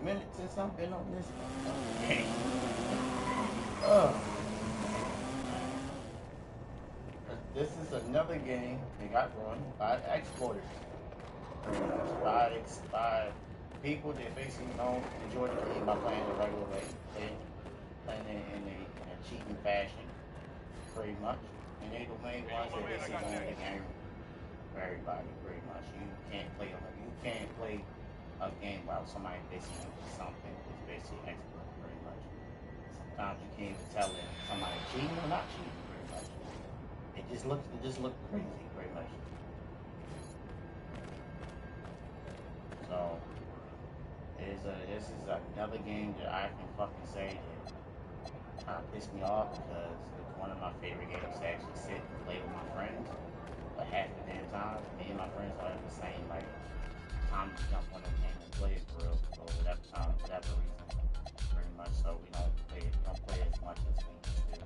minute since I've been on this game. Oh. This is another game that got run by exploiters. By people that basically don't enjoy the game by playing the regular way, playing it in a cheating fashion, pretty much. And they're the main ones that basically own the game for everybody, pretty much. You can't play a game while somebody basically does something that's basically exploit, pretty much. Sometimes you can't even tell if somebody cheating or not cheating, pretty much. It just looks crazy, pretty much. So this is another game that I can fucking say that kind of pissed me off because it's one of my favorite games to actually sit and play with my friends. But half the damn time, me and my friends are at the same like time to jump on the game and play it for real for whatever time, whatever reason, pretty much. So we don't play as much as we used to.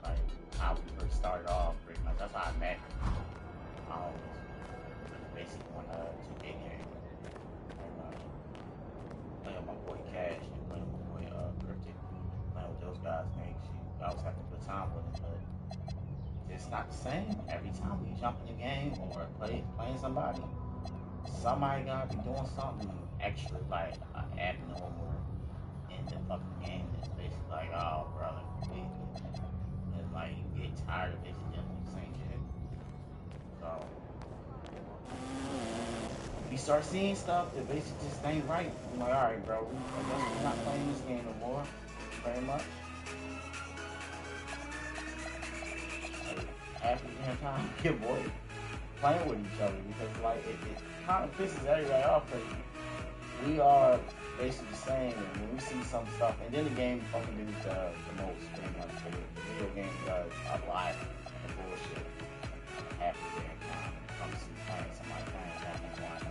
Like how we first started off, pretty much. That's how I met my homies. Basically on a 2K game. Playing with my boy Cash and playing with my boy Cryptic, playing with those guys, man. I always have a good time with them, but it's not the same. Every time we jump in the game or playing somebody gotta be doing something extra, like abnormal in the fucking game. It's basically like, oh brother, please. And like you get tired of basically doing the same shit. So you start seeing stuff that basically just ain't right. I'm like, all right, bro, I guess we're not playing this game no more, very much. Like, half the damn time, your boy playing with each other because like it kind of pisses everybody off because we are basically the same and when we see some stuff and then the game fucking do the most pretty much. The video game does a lot of bullshit half the damn time when it comes to playing somebody playing that and one.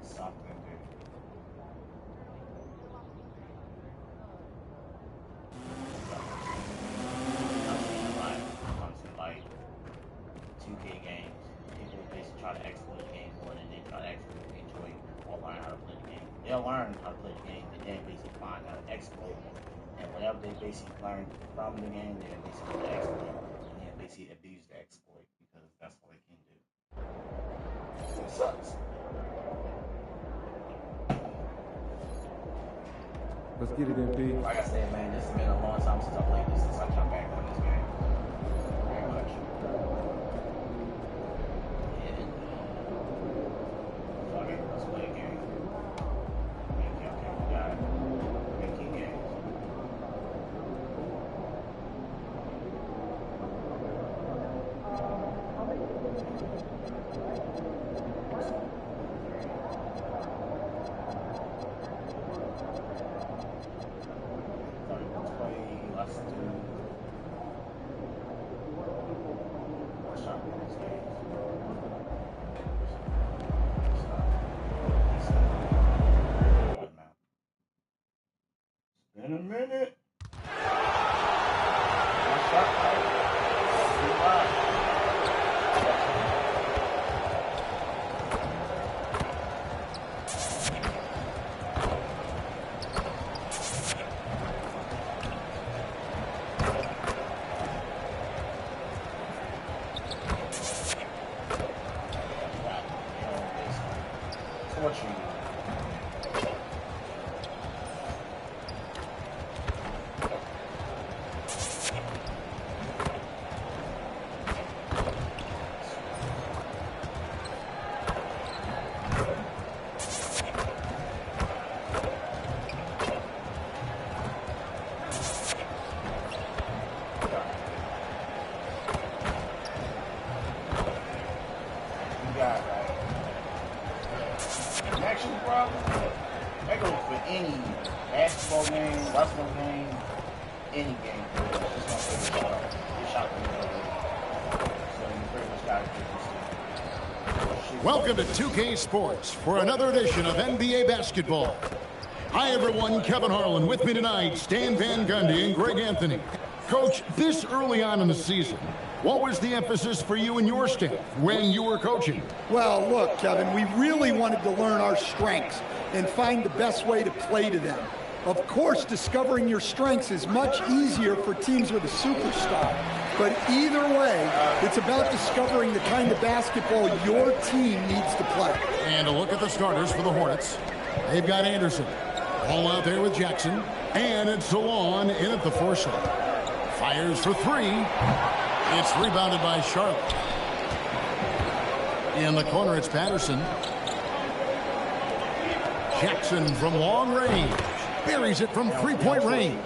Something like 2K games. People basically try to exploit the game more than they try to actually enjoy or learn how to play the game. They'll learn how to play the game and then basically find how to exploit. And whatever they basically learn from the game, they're basically going to exploit and then basically abuse the exploit because that's what they can do. It sucks. Let's get it in, P. Like I said, man, this has been a long time since I played this, since I jumped back on this game. Very much. Yeah. Fuck it, let's play a game. Okay, we got 15 games. Let's do any basketball game, wrestling game, any game. It's my favorite shot. It's shot me already. So you pretty much got to get this. Welcome to 2K Sports for another edition of NBA basketball. Hi everyone, Kevin Harlan with me tonight, Stan Van Gundy and Greg Anthony. Coach, this early on in the season, what was the emphasis for you and your staff when you were coaching? Well, look, Kevin, we really wanted to learn our strengths and find the best way to play to them. Of course, discovering your strengths is much easier for teams with a superstar. But either way, it's about discovering the kind of basketball your team needs to play. And a look at the starters for the Hornets. They've got Anderson. All out there with Jackson. And it's Salon in at the 4 slot. Fires for 3. It's rebounded by Charlotte. In the corner, it's Patterson. Jackson from long range. Buries it from 3-point range.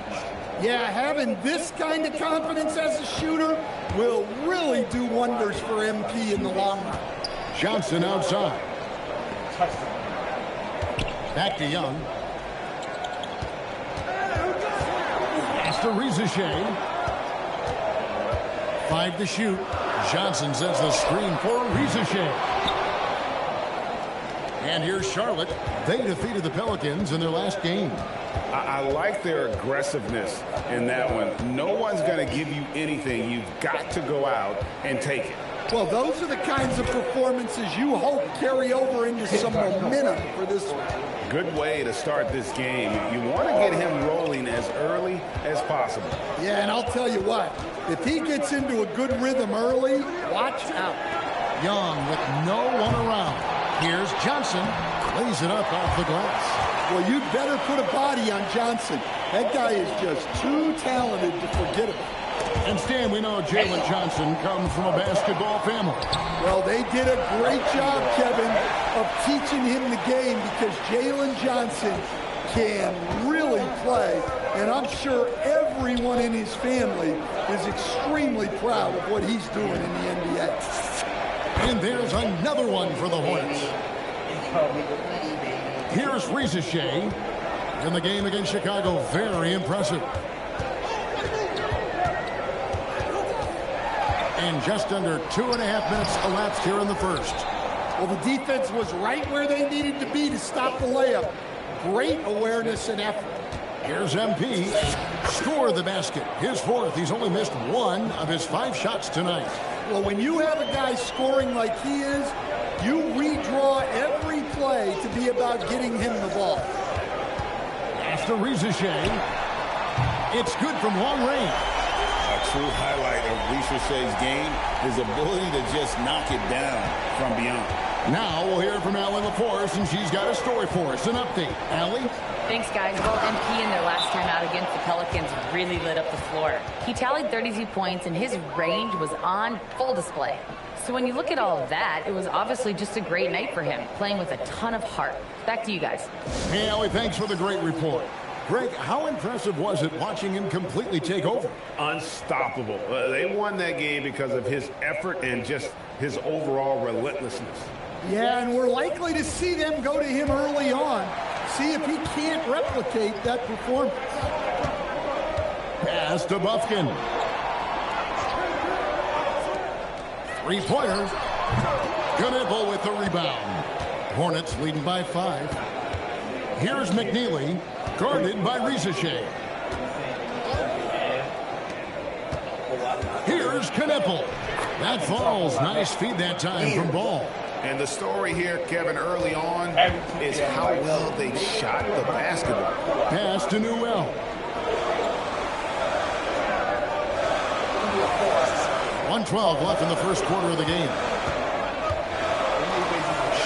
Yeah, having this kind of confidence as a shooter will really do wonders for MP in the long run. Johnson outside. Back to Young. Pass to Rizichet. 5 to shoot. Johnson sends the screen for Rizichet. And here's Charlotte. They defeated the Pelicans in their last game. I like their aggressiveness in that one. No one's going to give you anything. You've got to go out and take it. Well, those are the kinds of performances you hope carry over into some momentum for this one. Good way to start this game. You want to get him rolling as early as possible. Yeah, and I'll tell you what, if he gets into a good rhythm early, watch out. Young with no one around. Here's Johnson. Lays it up off the glass. Well, you'd better put a body on Johnson. That guy is just too talented to forget about. And Stan, we know Jalen Johnson comes from a basketball family. Well, they did a great job, Kevin, of teaching him the game because Jalen Johnson can really play. And I'm sure everyone in his family is extremely proud of what he's doing in the NBA. And there's another one for the Hornets. Here's Rizichet in the game against Chicago. Very impressive. And just under 2.5 minutes elapsed here in the first. Well, the defense was right where they needed to be to stop the layup. Great awareness and effort. Here's MP. Scored the basket. His 4th. He's only missed 1 of his 5 shots tonight. Well, when you have a guy scoring like he is, you redraw every play to be about getting him the ball. Pass to Rizichet. It's good from long range. A true highlight of Rizichet's game, his ability to just knock it down from beyond. Now we'll hear from Allie LaForce, and she's got a story for us. An update. Allie? Thanks, guys. Well, MP in their last time out against the Pelicans really lit up the floor. He tallied 32 points, and his range was on full display. So when you look at all of that, it was obviously just a great night for him, playing with a ton of heart. Back to you guys. Hey, Allie, thanks for the great report. Greg, how impressive was it watching him completely take over? Unstoppable. They won that game because of his effort and just his overall relentlessness. Yeah, and we're likely to see them go to him early on. See if he can't replicate that performance. Pass to Bufkin. 3-pointer. Knipple with the rebound. Hornets leading by 5. Here's McNeely, guarded by Rizichet. Here's Knipple. That falls. Nice feed that time from Ball. And the story here, Kevin, early on is how well they shot the basketball. Pass to Newell. 1:12 left in the first quarter of the game.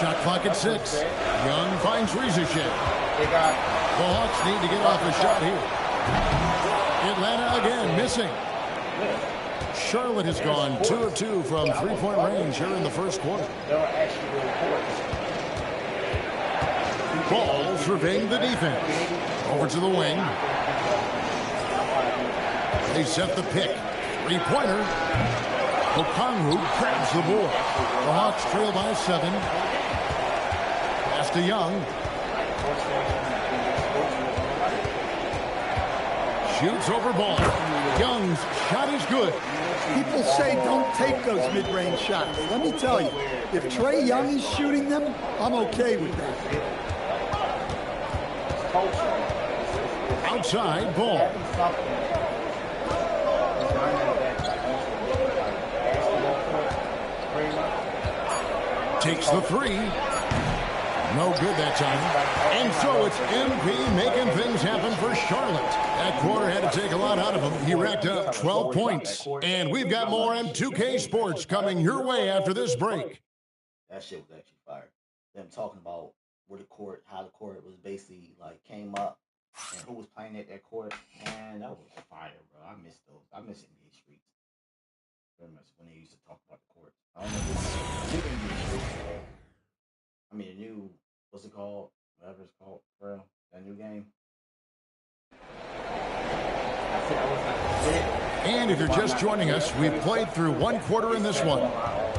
Shot clock at 6. Young finds Rizichet. The Hawks need to get off a shot here. Atlanta again missing. Charlotte has gone 2 of 2 from 3-point range here in the first quarter. Ball surveying the defense. Over to the wing. They set the pick. 3-pointer. Okongwu grabs the board. The Hawks trail by 7. Pass to Young. shoots over Ball. Young's shot is good. People say don't take those mid-range shots. Let me tell you, if Trae Young is shooting them, I'm okay with that. Outside, Ball. Takes the three. No good that time. And so it's MP making things happen for Charlotte. That quarter had to take a lot out of him. He racked up 12 points. And we've got more M2K Sports coming your way after this break. That shit was actually fire. Them talking about where the court, how the court was basically like came up and who was playing at that court. Man, that was fire, bro. I miss those. I miss NBA Streets. Very much when they used to talk about the court. I don't know if it's NBA Streets. I mean, a new, what's it called? Whatever it's called, bro. That new game. And if you're just joining us, we've played through one quarter in this one.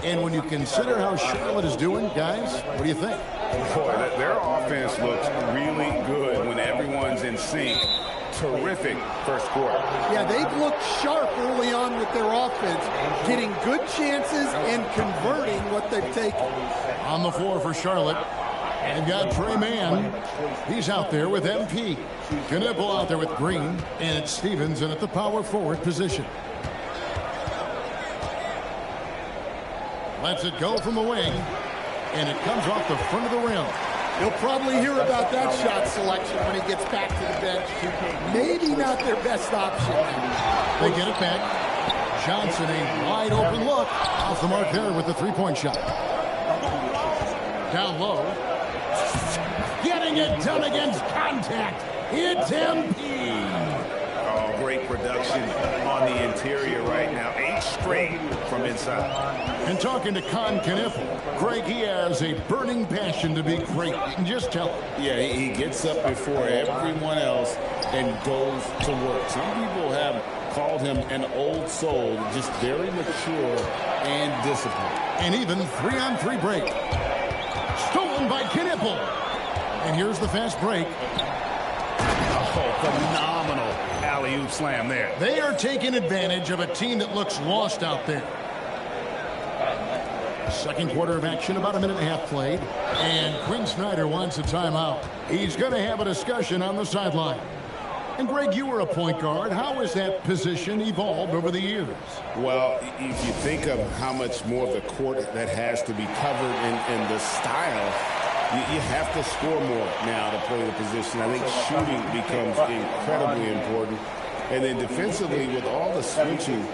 And when you consider how Charlotte is doing, guys, what do you think? Boy, their offense looks really good when everyone's in sync. Terrific first quarter. Yeah, they've looked sharp early on with their offense, getting good chances and converting what they've taken. On the floor for Charlotte, they've got Trey Mann. He's out there with MP. Knipple out there with Green, and it's Stevens in at the power forward position. Lets it go from the wing, and it comes off the front of the rim. He'll probably hear about that shot selection when he gets back to the bench. Maybe not their best option. They get it back. Johnson, a wide open look. Off the mark there with the three-point shot. Down low. Getting it done against contact. It's MP. Oh, great production on the interior right now. 8 straight from inside. And talking to Con Kniffel, Greg, he has a burning passion to be great. You can just tell him. Yeah, he gets up before everyone else and goes to work. Some people have called him an old soul, just very mature and disciplined. And even 3-on-3 break. Stolen by Kniffel. And here's the fast break. Oh, phenomenal alley-oop slam there. They are taking advantage of a team that looks lost out there. Second quarter of action, about a minute and a half played. And Quinn Snyder wants a timeout. He's going to have a discussion on the sideline. And Greg, you were a point guard. How has that position evolved over the years? Well, if you think of how much more of the court that has to be covered in the style, you have to score more now to play the position. I think shooting becomes incredibly important. And then defensively, with all the switching, you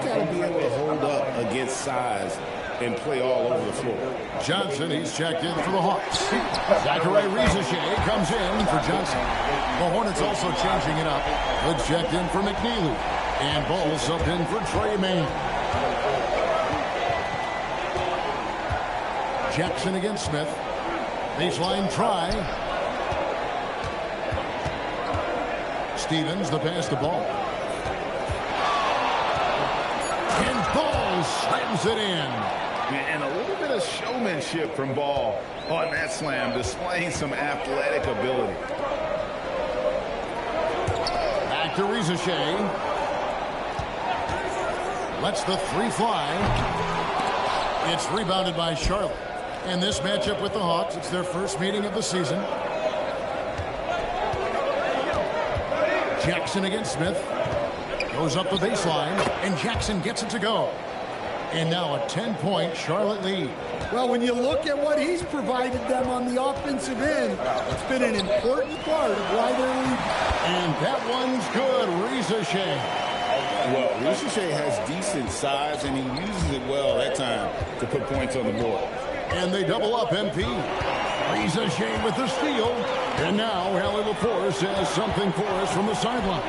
got to be able to hold up against size and play all over the floor. Johnson, he's checked in for the Hawks. Zachary Rizichet comes in for Johnson. The Hornets also changing it up. Hood checked in for McNeely. And Ball subbed in for Trey Mann. Jackson against Smith. Baseline try. Stevens, the pass to Ball. And Ball slams it in. And a little bit of showmanship from Ball on that slam, displaying some athletic ability. Back to Rizichet. Lets the three fly. It's rebounded by Charlotte. And this matchup with the Hawks, it's their first meeting of the season. Jackson against Smith. Goes up the baseline, and Jackson gets it to go. And now a 10-point Charlotte lead. Well, when you look at what he's provided them on the offensive end, it's been an important part of why they're leading. And that one's good, Rizichet. Well, Rizichet has decent size, and he uses it well that time to put points on the board. And they double up MP. Rizichet with the steal. And now Hallie LaForce has something for us from the sideline.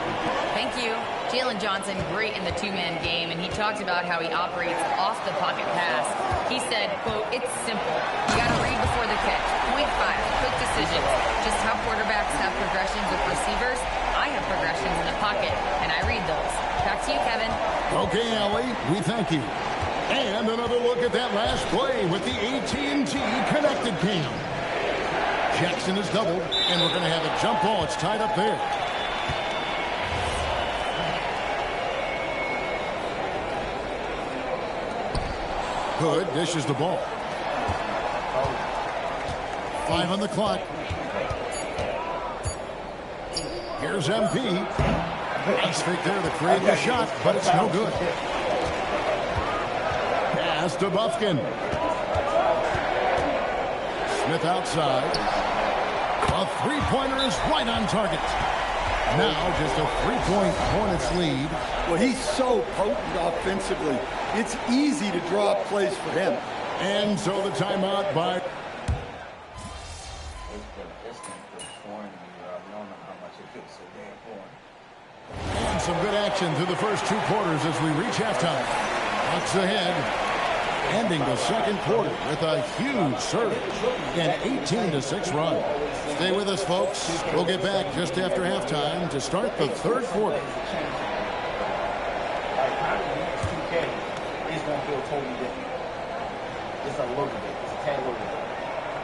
Thank you. Jalen Johnson, great in the two-man game, and he talked about how he operates off the pocket pass. He said, quote, "It's simple. You got to read before the catch. Point 5, quick decisions. Just how quarterbacks have progressions with receivers, I have progressions in the pocket, and I read those." Back to you, Kevin. Okay, Allie, we thank you. And another look at that last play with the AT&T connected cam. Jackson is doubled, and we're going to have a jump ball. It's tied up there. Hood dishes the ball. 5 on the clock. Here's MP. Nice fake there to create the shot, but it's no good. Pass to Bufkin. Smith outside. A three-pointer is right on target. Now just a 3-point Hornets lead. Well, he's so potent offensively. It's easy to draw up plays for him. And so the timeout by... And some good action through the first 2 quarters as we reach halftime. Bucks ahead, ending the second quarter with a huge surge, an 18-6 run. Stay with us, folks. We'll get back just after halftime to start the third quarter. It's going to feel totally different. It's a little bit. It's a tad little bit.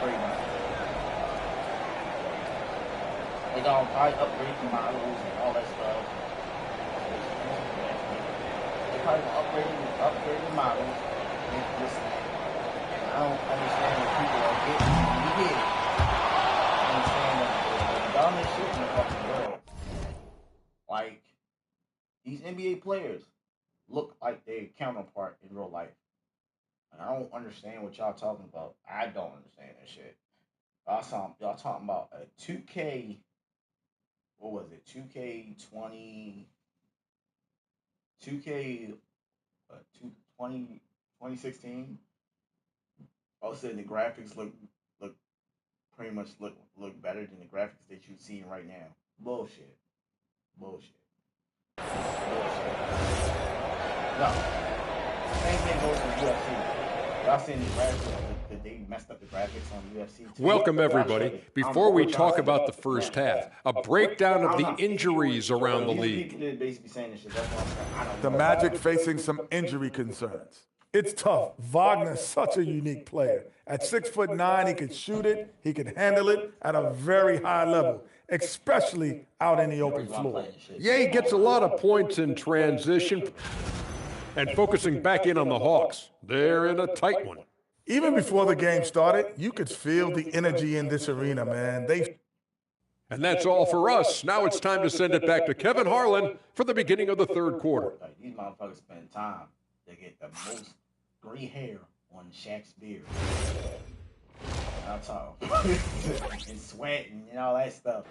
Pretty much. They're going to probably upgrade the models and all that stuff. They're probably going to upgrade the models. And this, I don't understand what people are getting when you get it. I understand the dumbest shit in the fucking world. Like, these NBA players look like their counterpart in real life. And I don't understand what y'all talking about. I don't understand that shit. Y'all talking about a 2K, what was it? 2016. All of a sudden the graphics look pretty much look better than the graphics that you're seeing right now. Bullshit. No. Same thing goes with UFC. Y'all seen the graphics that they messed up the graphics on UFC too? Welcome, everybody. Before we talk about the first half, a breakdown of the injuries around the league. People that basically saying this shit. That's what I'm saying. The Magic facing some injury concerns. It's tough. Wagner's such a unique player. At 6'9", he can shoot it, he can handle it at a very high level, especially out in the open floor. Yeah, he gets a lot of points in transition. And focusing back in on the Hawks, they're in a tight one. Even before the game started, you could feel the energy in this arena, man. And that's all for us. Now it's time to send it back to Kevin Harlan for the beginning of the third quarter. These motherfuckers spend time to get the most gray hair on Shaq's beard. I'll talk. And sweating and all that stuff.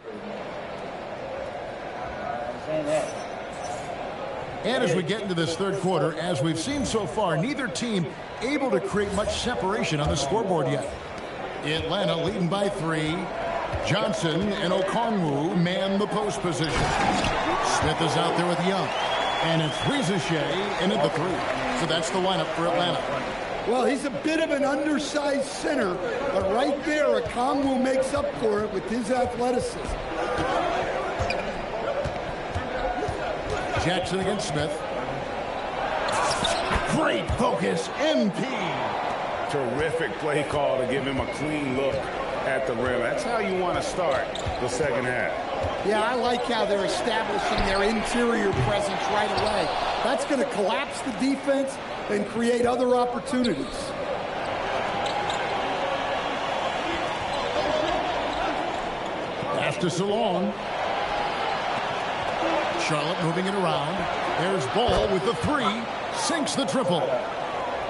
I'm saying that. And as we get into this third quarter, as we've seen so far, neither team able to create much separation on the scoreboard yet. Atlanta leading by 3. Johnson and Okongwu man the post position. Smith is out there with Young. And it's Rizachet in at the 3. So that's the lineup for Atlanta. Well, he's a bit of an undersized center, but right there, Okongwu makes up for it with his athleticism. Jackson against Smith. Great focus, MP. Terrific play call to give him a clean look at the rim. That's how you want to start the second half. Yeah, I like how they're establishing their interior presence right away. That's going to collapse the defense and create other opportunities. Pass to Salon. Charlotte moving it around. There's Ball with the 3. Sinks the triple.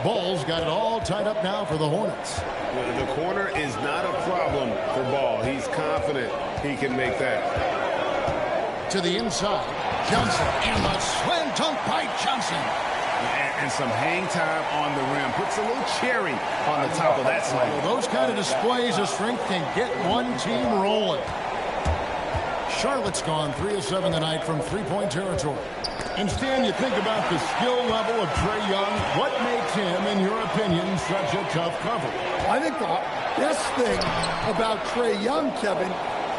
Ball's got it all tied up now for the Hornets. The corner is not a problem for Ball. He's confident he can make that. To the inside. Johnson. And the slam dunk by Johnson. And some hang time on the rim. Puts a little cherry on the top of that slam. Well, those kind of displays of strength can get one team rolling. Charlotte's gone 3 of 7 tonight from three-point territory. And Stan, you think about the skill level of Trae Young. What makes him, in your opinion, such a tough cover? I think the best thing about Trae Young, Kevin,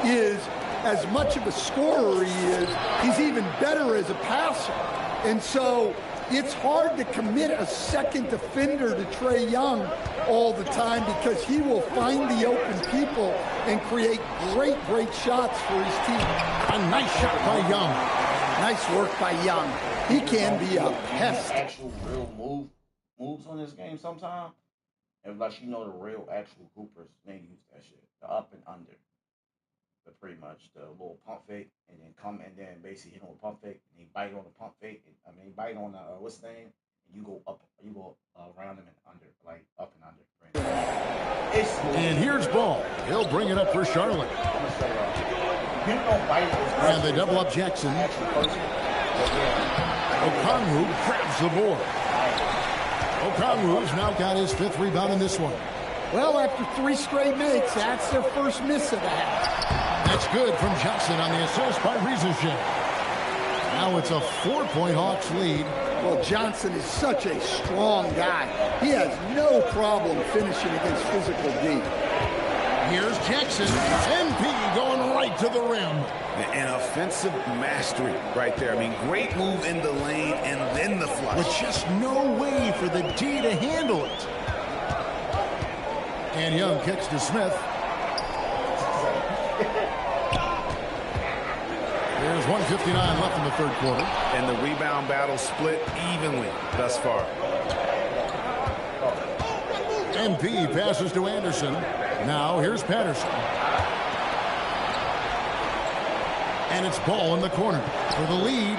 is as much of a scorer he is, he's even better as a passer. And so it's hard to commit a second defender to Trae Young all the time because he will find the open people and create great shots for his team. A nice shot by Young. Nice work by Young. He can be a pest. Actual real moves on this game sometimes. And like you know, the real actual hoopers, they use that shit. The up and under. But pretty much the little pump fake and then come and then basically hit on a pump fake and he bite on the pump fake. And, he bite on the what's the name? And you go up, you go around him and under, like up and under. And here's ball. He'll bring it up for Charlotte. And they double up Jackson. Okongwu grabs the board. Okongwu's now got his 5th rebound in this one. Well, after 3 straight makes, that's their first miss of the half. That's good from Johnson on the assist by Riesenshin. Now it's a 4-point Hawks lead. Well, Johnson is such a strong guy. He has no problem finishing against physical D. Here's Jackson. MP going right to the rim. An offensive mastery right there. I mean, great move in the lane and then the flush. With just no way for the D to handle it. And Young kicks to Smith. There's 1:59 left in the 3rd quarter. And the rebound battle split evenly thus far. MP passes to Anderson. Now here's Patterson. And it's ball in the corner. For the lead,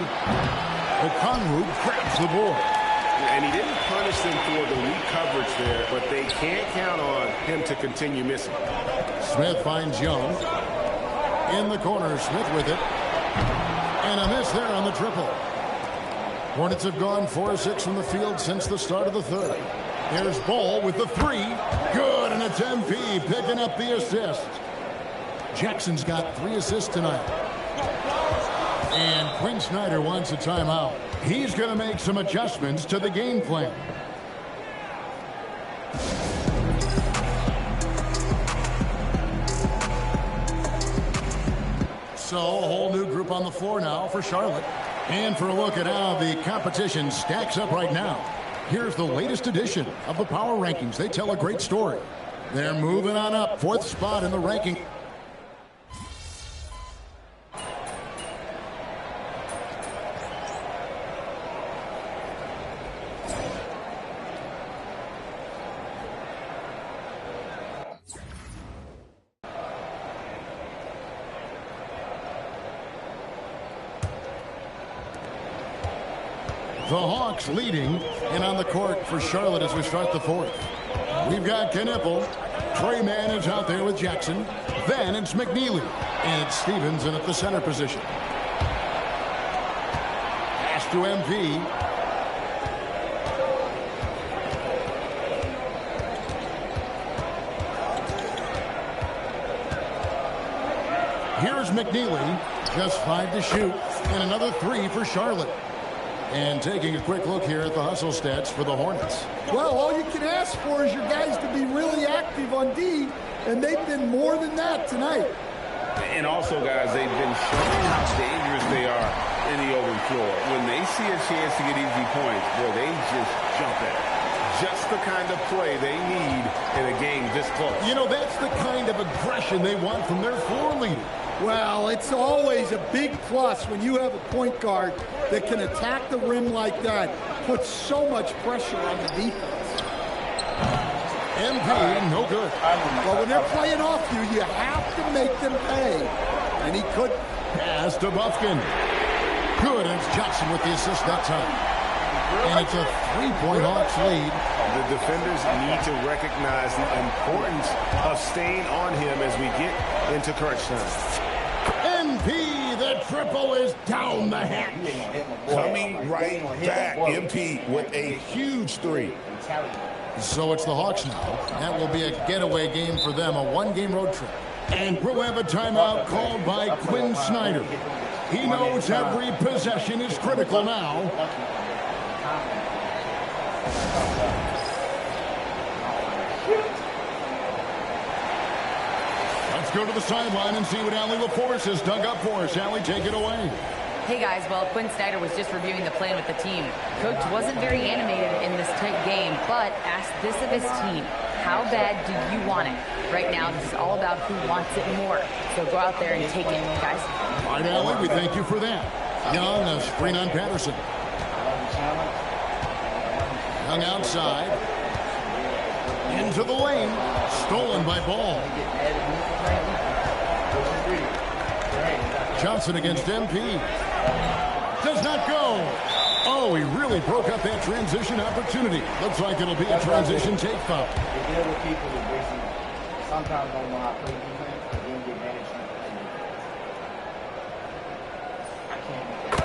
Okongwu grabs the board. And he didn't punish them for the weak coverage there, but they can't count on him to continue missing. Smith finds Young. In the corner, Smith with it. And a miss there on the triple. Hornets have gone 4-6 from the field since the start of the 3rd. There's Ball with the 3. Good, and it's MP picking up the assist. Jackson's got 3 assists tonight. And Quinn Snyder wants a timeout. He's going to make some adjustments to the game plan. So a whole new group on the floor now for Charlotte. And for a look at how the competition stacks up right now, here's the latest edition of the Power Rankings. They tell a great story. They're moving on up, 4th spot in the ranking. The Hawks leading, and on the court for Charlotte as we start the 4th. We've got Knippel. Trey Mann is out there with Jackson. Then it's McNeely. And it's Stevenson at the center position. Pass to MP. Here's McNeely. Just 5 to shoot. And another 3 for Charlotte. And taking a quick look here at the hustle stats for the Hornets. Well, all you can ask for is your guys to be really active on D, and they've been more than that tonight. And also, guys, they've been showing how dangerous they are in the open floor. When they see a chance to get easy points, boy, they just jump at it. Just the kind of play they need in a game this close. You know, that's the kind of aggression they want from their floor leader. Well, it's always a big plus when you have a point guard that can attack the rim like that, puts so much pressure on the defense. MP, no good. Well, when they're playing off you, you have to make them pay. And he could. Pass to Bufkin. Good, and it's Johnson with the assist that time. And it's a 3-point Hawks lead. The defenders need to recognize the importance of staying on him as we get into crunch time. MP, the triple is down the hatch. Coming right back, MP with a huge 3. So it's the Hawks now. That will be a getaway game for them, a 1-game road trip. And we'll have a timeout called by Quinn Snyder. He knows every possession is critical now. Let's go to the sideline and see what Allie LaForce has dug up for us. Allie, take it away. Hey guys, well, Quinn Snyder was just reviewing the plan with the team. Coach wasn't very animated in this tight game, but asked this of his team: how bad do you want it? Right now, this is all about who wants it more. So go out there and take it, guys. All right, Allie, we thank you for that. Young, a screen on Patterson. Young outside. Into the lane. Stolen by Ball. Johnson against MP. Does not go. Oh, he really broke up that transition opportunity. Looks like it'll be a transition take foul. They deal with people who basically sometimes don't know how to play defense, but then get mad at you. I can't make that.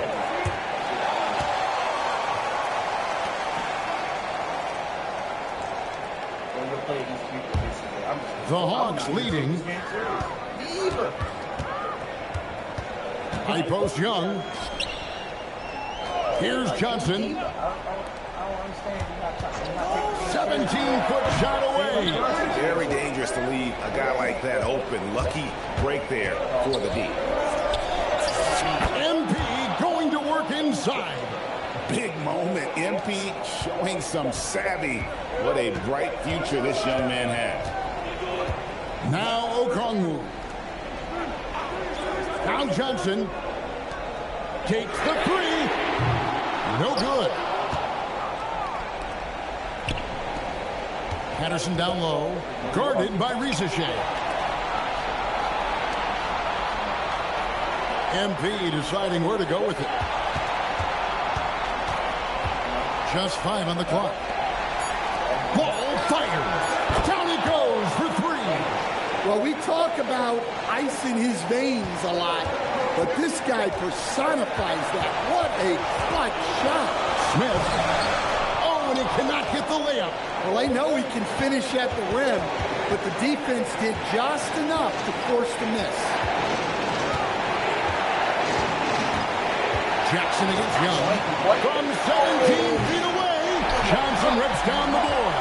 When you play against people, the Hawks leading. High post Young. Here's Johnson. 17-foot shot away. Very dangerous to leave a guy like that open. Lucky break there for the D. MP going to work inside. Big moment. MP showing some savvy. What a bright future this young man has. Now Okongwu. Now Johnson takes the three. No good. Patterson down low. Guarded by Rizichet. MP deciding where to go with it. Just 5 on the clock. Ball fired. Down he goes for 3. Well, we talk about ice in his veins a lot, but this guy personifies that. What a clutch shot. Smith. Oh, and he cannot get the layup. Well, they know he can finish at the rim, but the defense did just enough to force the miss. Jackson against Young. From 17 feet away, Johnson rips down the board.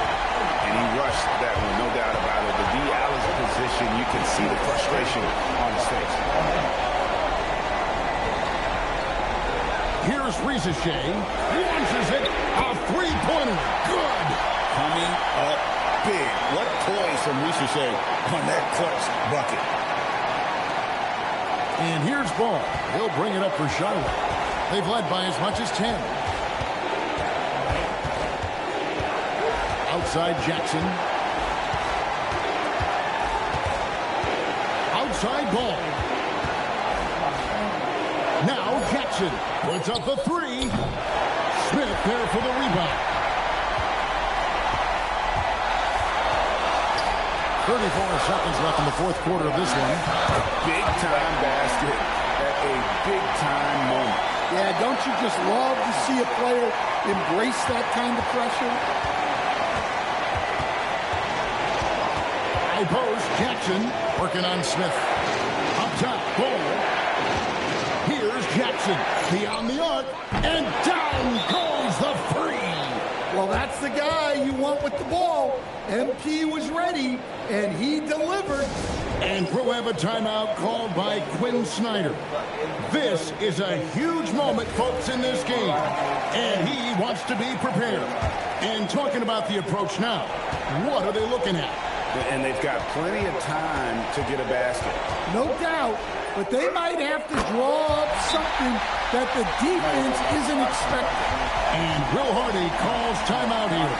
And he rushed that one, no doubt about it. The D out of position, you can see the frustration on his face. Here's Rizichet. Launches it. A three-pointer. Good. Coming up big. What poise from Rizichet on that clutch bucket. And here's Ball. He'll bring it up for Charlotte. They've led by as much as 10. Outside Jackson. Outside Ball. Now Jackson puts up the 3. Smith there for the rebound. 34 seconds left in the fourth quarter of this one. Big-time basket at a big-time moment. Yeah, don't you just love to see a player embrace that kind of pressure? High post, Jackson working on Smith. Up top, Ball. Here's Jackson, beyond the arc, and down goes the 3. Well, that's the guy you want with the ball. MP was ready, and he delivered. And we'll have a timeout called by Quinn Snyder. This is a huge moment, folks, in this game. And he wants to be prepared. And talking about the approach now, what are they looking at? And they've got plenty of time to get a basket. No doubt, but they might have to draw up something that the defense isn't expecting. And Will Hardy calls timeout here.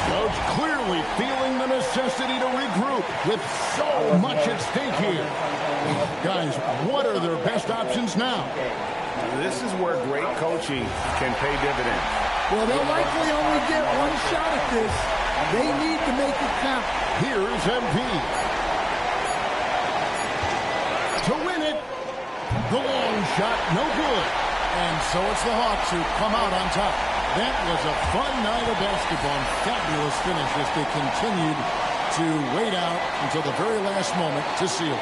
Coach clearly feeling the necessity to regroup with so much at stake here. Guys, what are their best options now? This is where great coaching can pay dividends. Well, they'll likely only get one shot at this. They need to make it count. Here's MP. To win it. The long shot, no good. And so it's the Hawks who come out on top. That was a fun night of basketball and fabulous finish as they continued to wait out until the very last moment to seal.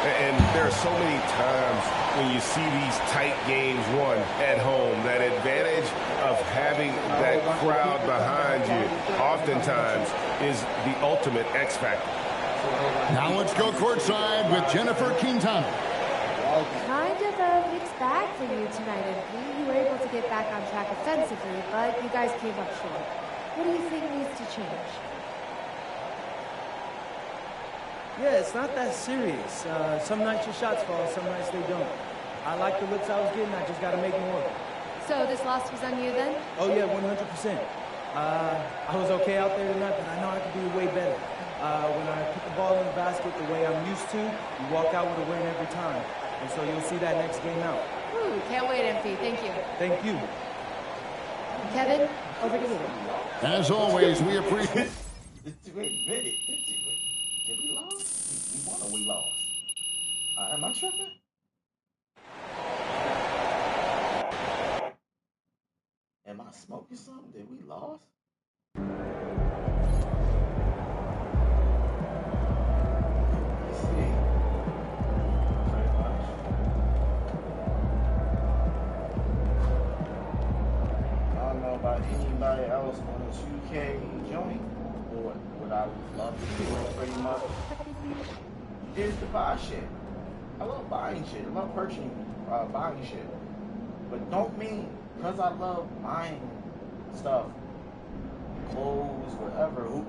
And there are so many times when you see these tight games won at home, that advantage of having that crowd behind you oftentimes is the ultimate X factor. Now let's go courtside with Jennifer Quintana. Kind of a mixed bag for you tonight, MP. You were able to get back on track offensively, but you guys came up short. What do you think needs to change? Yeah, it's not that serious. Some nights your shots fall, some nights they don't. I like the looks I was getting, I just got to make more of it. So this loss was on you then? Oh yeah, 100%. I was okay out there tonight, but I know I could do way better. When I put the ball in the basket the way I'm used to, you walk out with a win every time. And so you'll see that next game out. Ooh, can't wait, MP. Thank you. Thank you. Kevin, over to you. As always, we appreciate... Wait a minute. Did we lose? We won or we lost? Am I tripping? Am I smoking something? Did we lost? Let's see. Pretty much. I don't know about anybody else on the 2K joint, or what I would love to do pretty much is to buy shit. I love buying shit. I love purchasing, buying shit. But don't mean because I love buying stuff, clothes, whatever. Who?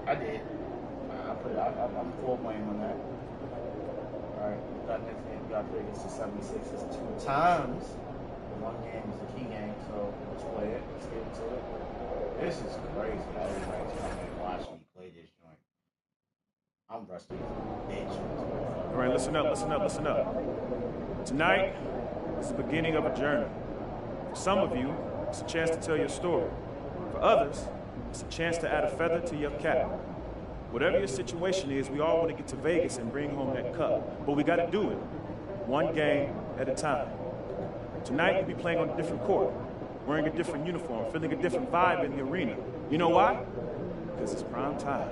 I did. I'm full blame on that. Alright, that next game we got to play against the 76ers 2 times. One game is a key game, so let's play it. Let's get into it. This is crazy. Everybody's coming and watch me play this joint. I'm rusty as a bitch. All right, listen up, listen up, listen up. Tonight is the beginning of a journey. For some of you, it's a chance to tell your story. For others, it's a chance to add a feather to your cap. Whatever your situation is, we all want to get to Vegas and bring home that cup. But we got to do it one game at a time. Tonight, you'll be playing on a different court, wearing a different uniform, feeling a different vibe in the arena. You know why? Because it's prime time.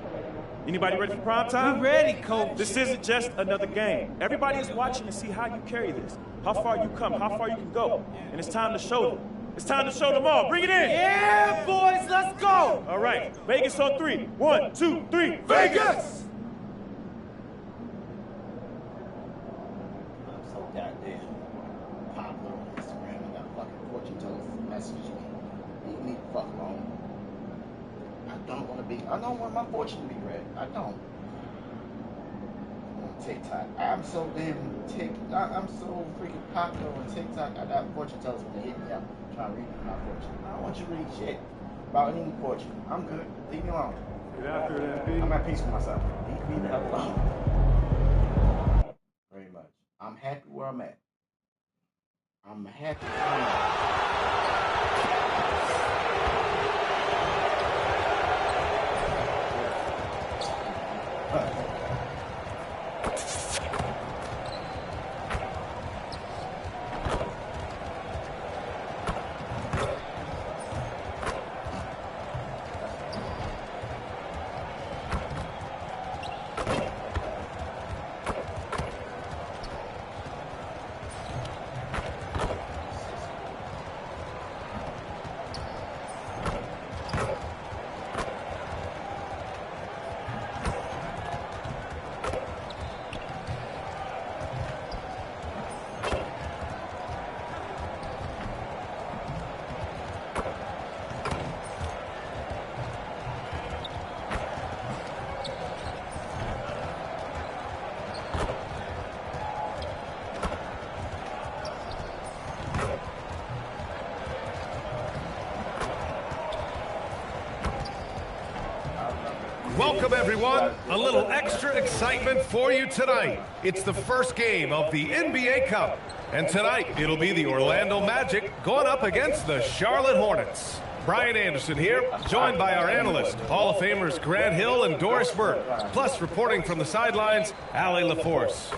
Anybody ready for prime time? We're ready, coach. This isn't just another game. Everybody is watching to see how you carry this, how far you come, how far you can go. And it's time to show them. It's time to show them all. Bring it in. Yeah, boys, let's go. All right, Vegas on 3. 1, 2, 3, Vegas! I'm so goddamn popular on Instagram. I got fucking fortune tellers messaging me. Leave me the fuck alone. I don't want my fortune to be read. I don't. On TikTok. I'm so so freaking popular on TikTok. I got fortune tellers when they hit me up trying to read my fortune. I don't want you to read shit about any fortune. I'm good. Leave me alone. Get after it, FB. I'm at peace with myself. Leave me the hell alone. Very much. I'm happy where I'm at. I'm happy where I'm at. Welcome, everyone. A little extra excitement for you tonight. It's the first game of the NBA Cup. And tonight, it'll be the Orlando Magic going up against the Charlotte Hornets. Brian Anderson here, joined by our analyst, Hall of Famers Grant Hill and Doris Burke. Plus, reporting from the sidelines, Allie LaForce.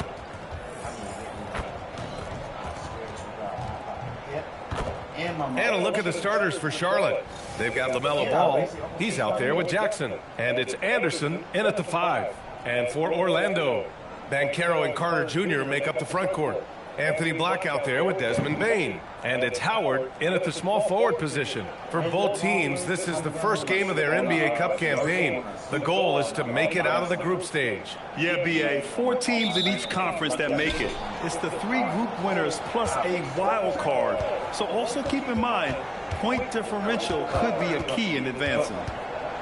And a look at the starters for Charlotte. They've got LaMelo Ball. He's out there with Jackson. And it's Anderson in at the 5. And for Orlando, Banchero and Carter Jr. make up the front court. Anthony Black out there with Desmond Bain. And it's Howard in at the small forward position. For both teams, this is the first game of their NBA Cup campaign. The goal is to make it out of the group stage. Yeah, B.A., 4 teams in each conference that make it. It's the 3 group winners plus a wild card. So also keep in mind, point differential could be a key in advancing.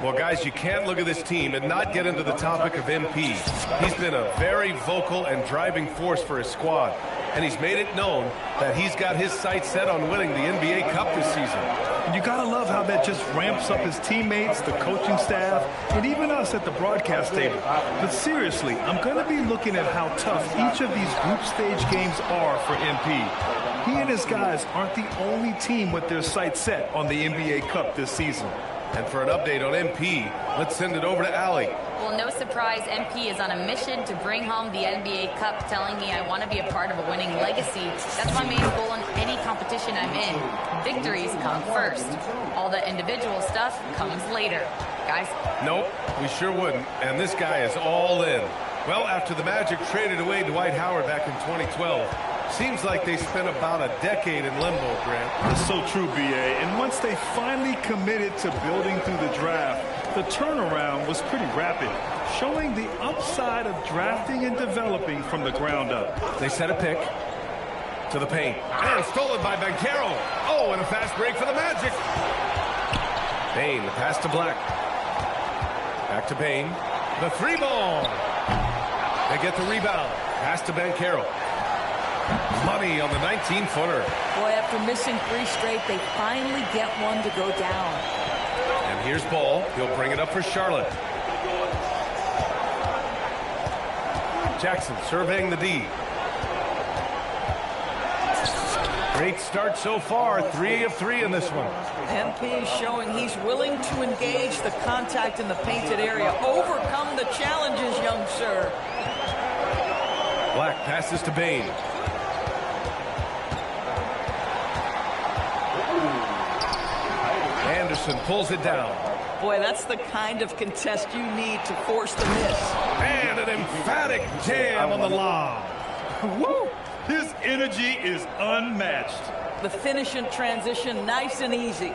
Well, guys, you can't look at this team and not get into the topic of MP. He's been a very vocal and driving force for his squad, and he's made it known that he's got his sights set on winning the NBA Cup this season. And you gotta love how that just ramps up his teammates, the coaching staff, and even us at the broadcast table. But seriously, I'm gonna be looking at how tough each of these group stage games are for MP. He and his guys aren't the only team with their sights set on the NBA Cup this season. And for an update on MP, let's send it over to Allie. Well, no surprise, MP is on a mission to bring home the NBA Cup, telling me I want to be a part of a winning legacy. That's my main goal in any competition I'm in. Victories come first. All the individual stuff comes later. Guys? Nope, we sure wouldn't. And this guy is all in. Well, after the Magic traded away Dwight Howard back in 2012, seems like they spent about a decade in limbo, Grant. That's so true, B.A. And once they finally committed to building through the draft, the turnaround was pretty rapid, showing the upside of drafting and developing from the ground up. They set a pick to the paint. And stolen by Banchero. Oh, and a fast break for the Magic. Bain, the pass to Black. Back to Bain. The 3-ball. They get the rebound. Pass to Banchero. Money on the 19-footer. Boy, after missing 3 straight, they finally get one to go down. And here's Ball. He'll bring it up for Charlotte. Jackson surveying the D. Great start so far. 3 of 3 in this one. MP is showing he's willing to engage the contact in the painted area. Overcome the challenges, young sir. Black passes to Bain. Anderson pulls it down. Boy, that's the kind of contest you need to force the miss. And an emphatic jam on the lob. Woo! His energy is unmatched. The finish in transition, nice and easy.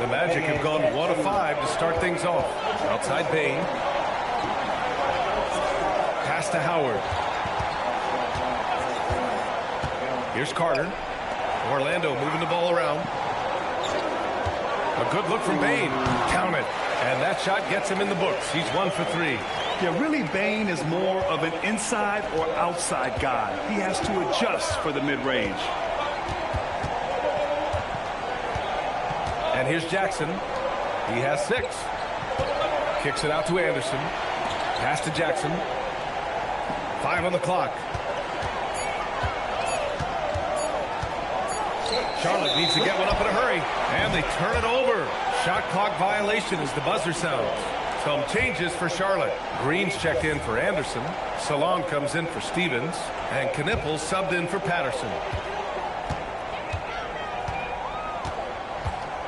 The Magic have gone 1 of 5 to start things off. Outside Bain. Pass to Howard. Here's Carter. Orlando moving the ball around. A good look from Bain. Count it. And that shot gets him in the books. He's 1 for 3. Yeah, really, Bain is more of an inside or outside guy. He has to adjust for the mid-range. And here's Jackson. He has 6. Kicks it out to Anderson. Pass to Jackson. 5 on the clock. Charlotte needs to get one up in a hurry. And they turn it over. Shot clock violation as the buzzer sounds. Some changes for Charlotte. Green's checked in for Anderson. Salon comes in for Stevens. And Knippel subbed in for Patterson.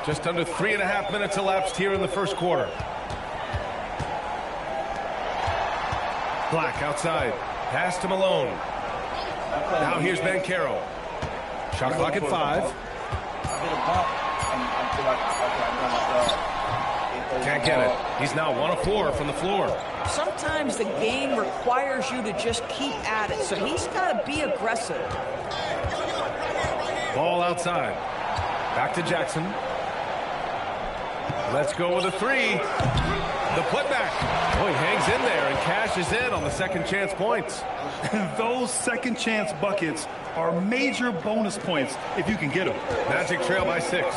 Just under 3.5 minutes elapsed here in the first quarter. Black outside. Pass to Malone. Now here's Banchero. Shot clock at 5. Can't get it. He's now 1 of 4 from the floor. Sometimes the game requires you to just keep at it, so he's got to be aggressive. Ball outside. Back to Jackson. Let's go with a 3. The putback. Oh, he hangs in there and cashes in on the second chance points. Those second chance buckets are major bonus points if you can get them. Magic trail by 6.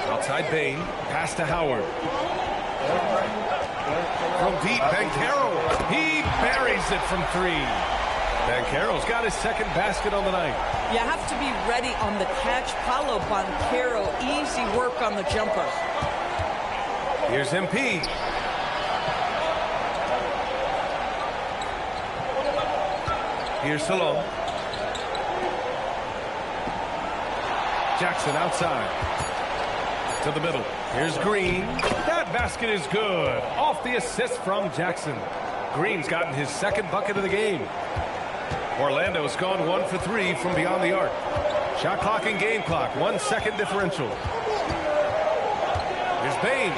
Outside Bain. Pass to Howard. From deep, Banchero. He buries it from 3. Banchero's got his second basket on the night. You have to be ready on the catch. Paulo Banchero, easy work on the jumper. Here's MP. Here's Salon. Jackson outside. To the middle. Here's Green. That basket is good. Off the assist from Jackson. Green's gotten his second bucket of the game. Orlando's gone 1 for 3 from beyond the arc. Shot clock and game clock, 1 second differential. Here's Bain.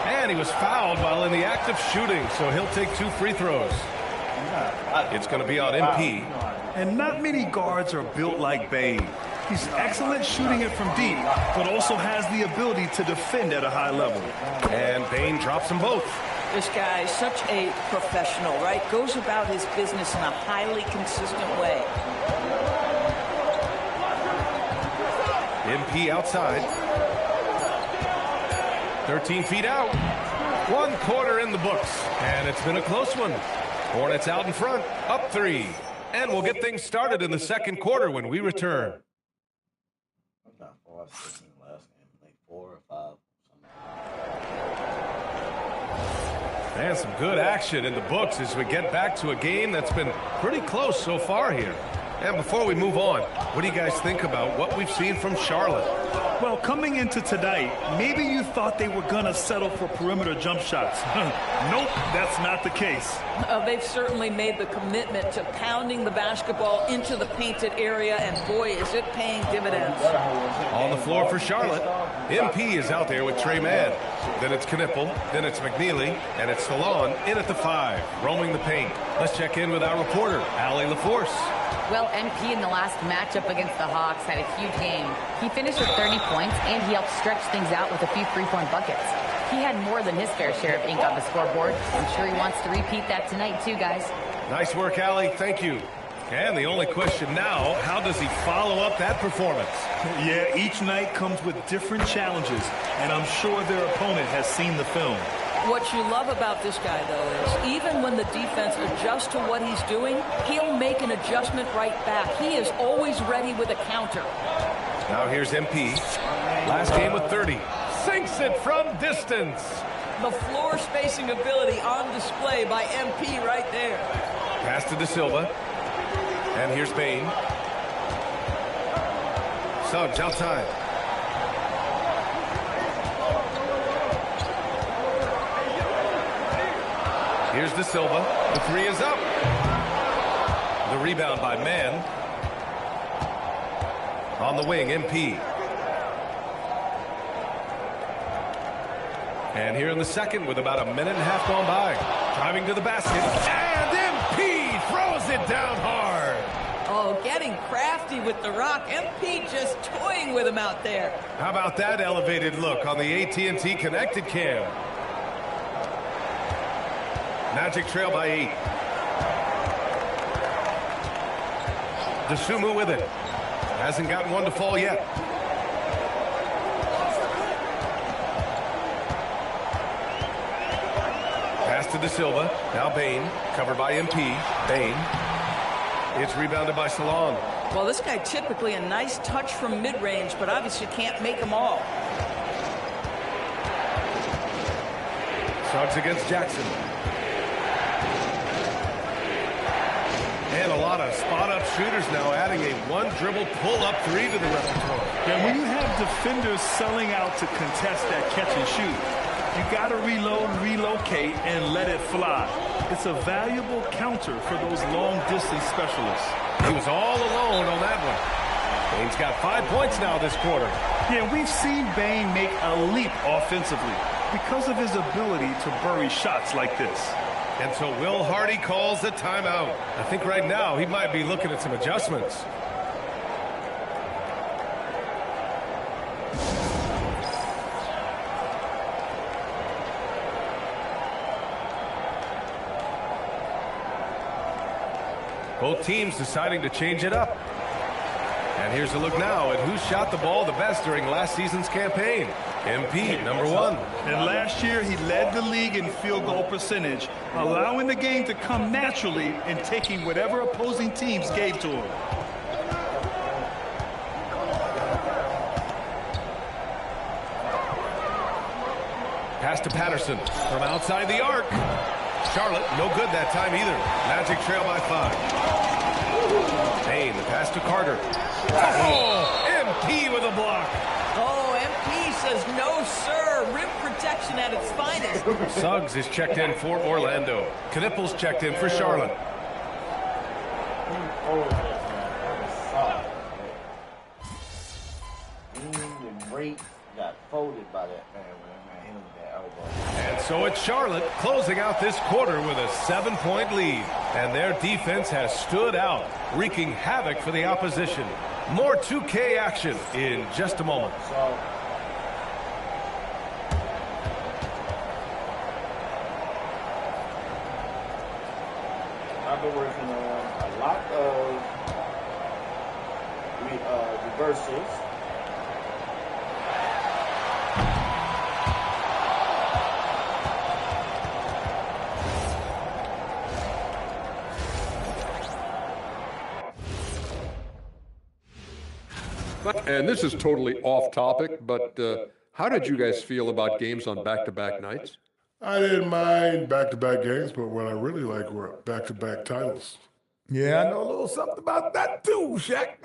And he was fouled while in the act of shooting, so he'll take 2 free throws. It's going to be on MP. And not many guards are built like Bain. He's excellent shooting it from deep, but also has the ability to defend at a high level. And Bain drops them both. This guy is such a professional, right? Goes about his business in a highly consistent way. MP outside. 13 feet out. 1 quarter in the books. And it's been a close one. Hornets out in front, up 3. And we'll get things started in the second quarter when we return. And some good action in the books as we get back to a game that's been pretty close so far here. And before we move on, what do you guys think about what we've seen from Charlotte? Well, coming into tonight, maybe you thought they were going to settle for perimeter jump shots. Nope, that's not the case. They've certainly made the commitment to pounding the basketball into the painted area, and boy, is it paying dividends. On the floor for Charlotte, MP is out there with Trey Mann. Then it's Knipple, then it's McNeely, and it's Salon in at the 5, roaming the paint. Let's check in with our reporter, Allie LaForce. Well, MP in the last matchup against the Hawks had a huge game. He finished with 30 points, and he helped stretch things out with a few three-point buckets. He had more than his fair share of ink on the scoreboard. I'm sure he wants to repeat that tonight, too, guys. Nice work, Allie. Thank you. And the only question now, how does he follow up that performance? Yeah, each night comes with different challenges, and I'm sure their opponent has seen the film. What you love about this guy, though, is even when the defense adjusts to what he's doing, he'll make an adjustment right back. He is always ready with a counter. Now here's MP. Last game with 30. Sinks it from distance. The floor spacing ability on display by MP right there. Pass to De Silva. And here's Bain. Suggs outside. Here's De Silva. The 3 is up. The rebound by Mann. On the wing, MP. And here in the second with about a minute and a half gone by. Driving to the basket. And MP throws it down hard. Oh, getting crafty with the rock. MP just toying with him out there. How about that elevated look on the AT&T connected cam? Magic trail by 8. DeSumo with it. Hasn't gotten one to fall yet. Pass to De Silva. Now Bain. Covered by MP. Bain. It's rebounded by Salon. Well, this guy typically a nice touch from mid-range, but obviously can't make them all. Suggs against Jackson. And a lot of spot-up shooters now, adding a one-dribble pull-up 3 to the repertoire. And when you have defenders selling out to contest that catch and shoot, you got to reload, relocate, and let it fly. It's a valuable counter for those long-distance specialists. He was all alone on that one. Bain's got 5 points now this quarter. Yeah, we've seen Bain make a leap offensively because of his ability to bury shots like this. And so Will Hardy calls the timeout. I think right now he might be looking at some adjustments. Both teams deciding to change it up. And here's a look now at who shot the ball the best during last season's campaign. MP, number 1. And last year, he led the league in field goal percentage, allowing the game to come naturally and taking whatever opposing teams gave to him. Pass to Patterson from outside the arc. Charlotte, no good that time either. Magic trail by 5. Bain, the pass to Carter. Oh, MP with a block. Oh, MP says no, sir. Rim protection at its finest. Suggs is checked in for Orlando. Knipple's checked in for Charlotte. Oh, that sucked. The rate got folded by that man when that man hit him with that elbow. And so it's Charlotte closing out this quarter with a 7-point lead. And their defense has stood out, wreaking havoc for the opposition. More 2K action in just a moment. So, I've been working on a lot of reversals. And this is totally off topic, but how did you guys feel about games on back-to-back nights? I didn't mind back-to-back games, but what I really like were back-to-back titles. Yeah, I know a little something about that too, Shaq.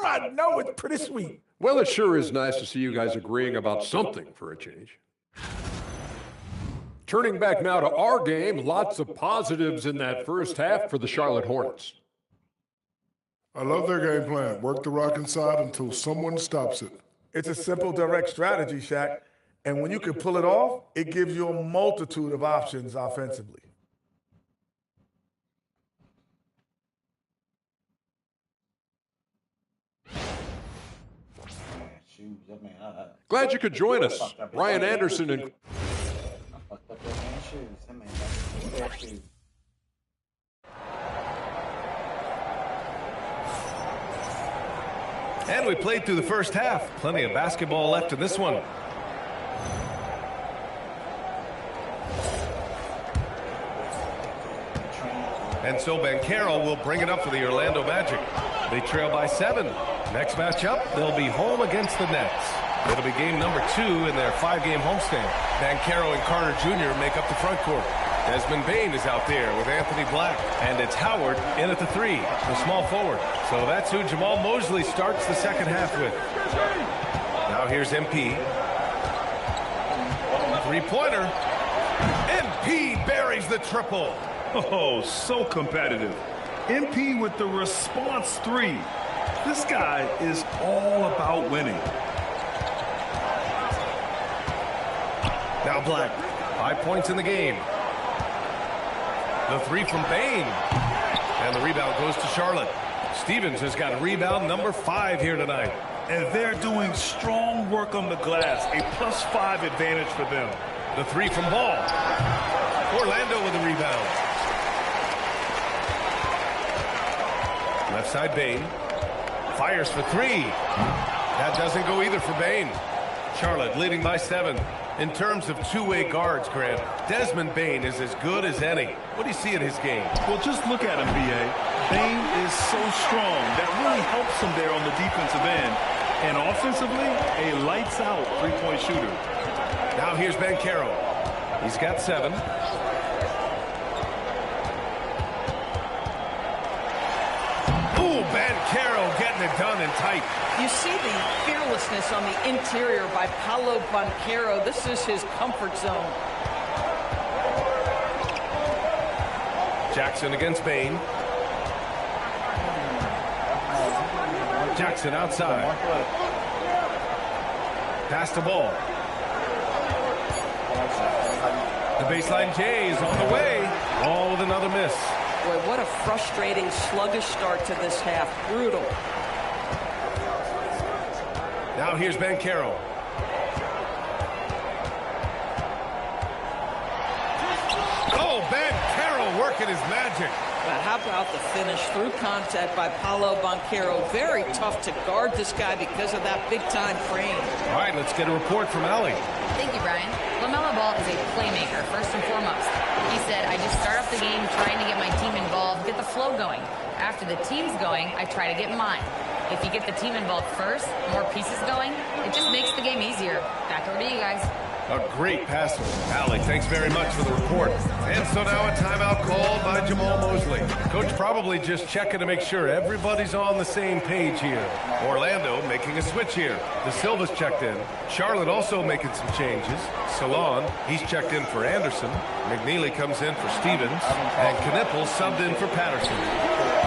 I know it's pretty sweet. Well, it sure is nice to see you guys agreeing about something for a change. Turning back now to our game, lots of positives in that first half for the Charlotte Hornets. I love their game plan. Work the rock inside until someone stops it. It's a simple, direct strategy, Shaq. And when you can pull it off, it gives you a multitude of options offensively. Glad you could join us. Ryan Anderson and... I fucked up that man's shoes. That man got their shoes. And we played through the first half. Plenty of basketball left in this one. And so Banchero will bring it up for the Orlando Magic. They trail by 7. Next matchup, they'll be home against the Nets. It'll be game number 2 in their 5-game homestand. Banchero and Carter Jr. make up the front court. Desmond Bane is out there with Anthony Black. And it's Howard in at the 3, the small forward. So that's who Jamal Mosley starts the second half with. Now here's MP. Three-pointer. MP buries the triple. Oh, so competitive. MP with the response 3. This guy is all about winning. Now Black, 5 points in the game. The 3 from Bane. And the rebound goes to Charlotte. Stevens has got rebound number 5 here tonight. And they're doing strong work on the glass. A +5 advantage for them. The 3 from Ball. Orlando with the rebound. Left side Bane. Fires for 3. That doesn't go either for Bane. Charlotte leading by 7. In terms of two-way guards, Grant, Desmond Bane is as good as any. What do you see in his game? Well, just look at him, B.A. Bane is so strong. That really helps him there on the defensive end. And offensively, a lights-out three-point shooter. Now here's Banchero. He's got 7. Ooh, Banchero getting it done and tight. You see the fearlessness on the interior by Paolo Banchero. This is his comfort zone. Jackson against Bane. Jackson outside. Pass the ball. The baseline J is on the way. All with another miss. Boy, what a frustrating, sluggish start to this half. Brutal. Now here's Banchero. Oh, Banchero working his magic. But how about the finish through contact by Paolo Banchero? Very tough to guard this guy because of that big-time frame. All right, let's get a report from Allie. Thank you, Brian. LaMelo Ball is a playmaker, first and foremost. He said, I just start off the game trying to get my team involved, get the flow going. After the team's going, I try to get mine. If you get the team involved first, more pieces going, it just makes the game easier. Back over to you guys. A great passer. Allie, thanks very much for the report. And so now a timeout called by Jamal Mosley. Coach probably just checking to make sure everybody's on the same page here. Orlando making a switch here. De Silva's checked in. Charlotte also making some changes. Salon, he's checked in for Anderson. McNeely comes in for Stevens. And Knippel subbed in for Patterson.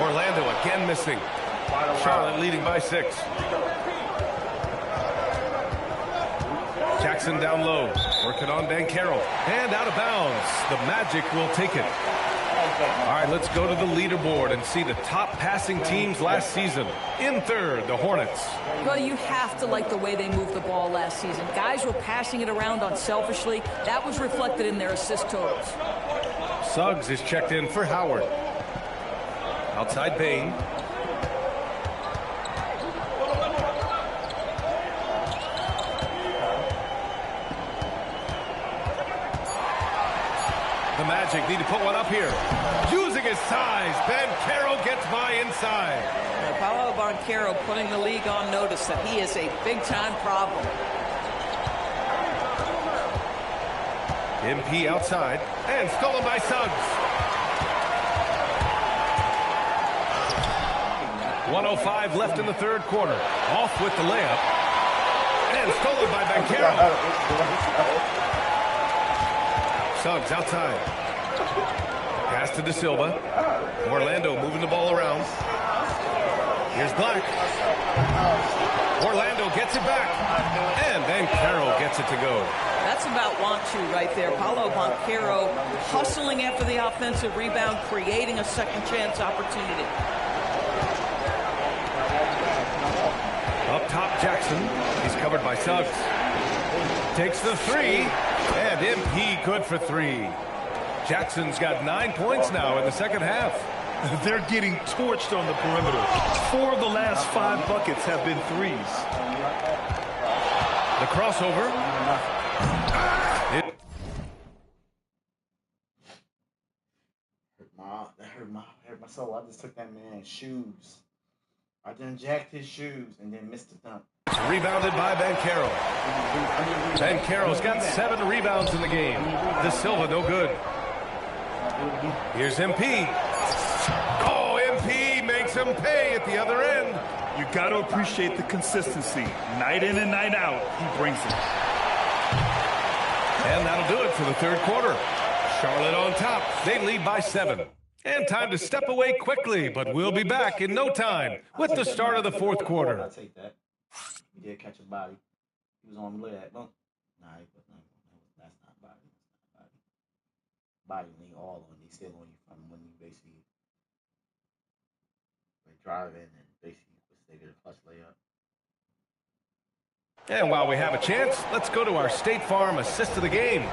Orlando again missing. Charlotte leading by 6. Jackson down low, working on Banchero, and out of bounds. The Magic will take it. All right, let's go to the leaderboard and see the top passing teams last season. In third, the Hornets. Well, you have to like the way they moved the ball last season. Guys were passing it around unselfishly. That was reflected in their assist totals. Suggs is checked in for Howard. Outside Bain. The Magic need to put one up here. Using his size, Banchero gets by inside. Paolo Banchero putting the league on notice that he is a big-time problem. MP outside, and stolen by Suggs. 1:05 left in the third quarter. Off with the layup. And stolen by Banchero. Suggs outside. Pass to De Silva. Orlando moving the ball around. Here's Black. Orlando gets it back. And Banchero gets it to go. That's about want to right there. Paolo Banchero hustling after the offensive rebound, creating a second chance opportunity. Up top, Jackson. He's covered by Suggs. Takes the three. And MP good for 3. Jackson's got 9 points now in the second half. They're getting torched on the perimeter. 4 of the last 5 buckets have been threes. The crossover. That hurt my soul. I just took that man's shoes. I done jacked his shoes and then missed the dunk. Rebounded by Banchero. Banchero's got 7 rebounds in the game. De Silva no good. Here's MP. Oh, MP makes him pay at the other end. You got to appreciate the consistency. Night in and night out, he brings it. And that'll do it for the third quarter. Charlotte on top. They lead by 7. And time to step away quickly, but we'll be back in no time with the start of the fourth quarter. I'll take that. He did catch a body. He was on the leg. Nah, that's not body. That's not body. Body lean all on. They still on you from when you basically drive in and basically they get a clutch layup. And while we have a chance, let's go to our State Farm assist of the game.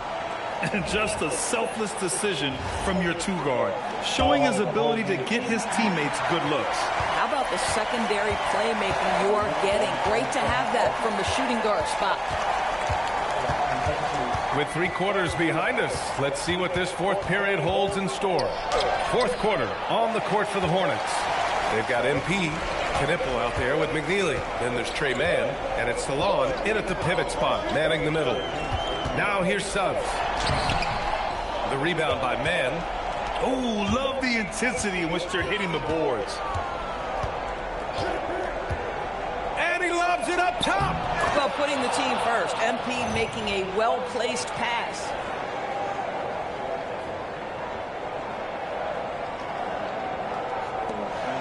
And just a selfless decision from your 2 guard, showing his ability to get his teammates good looks. How about the secondary playmaking you are getting? Great to have that from the shooting guard spot. With 3 quarters behind us, let's see what this fourth period holds in store. Fourth quarter on the court for the Hornets. They've got MP, Knipple out there with McNeely. Then there's Trey Mann, and it's Salon in at the pivot spot, manning the middle. Now here's Suggs. The rebound by Mann. Oh, love the intensity in which they're hitting the boards. And he lobs it up top. Well, putting the team first. MP making a well-placed pass.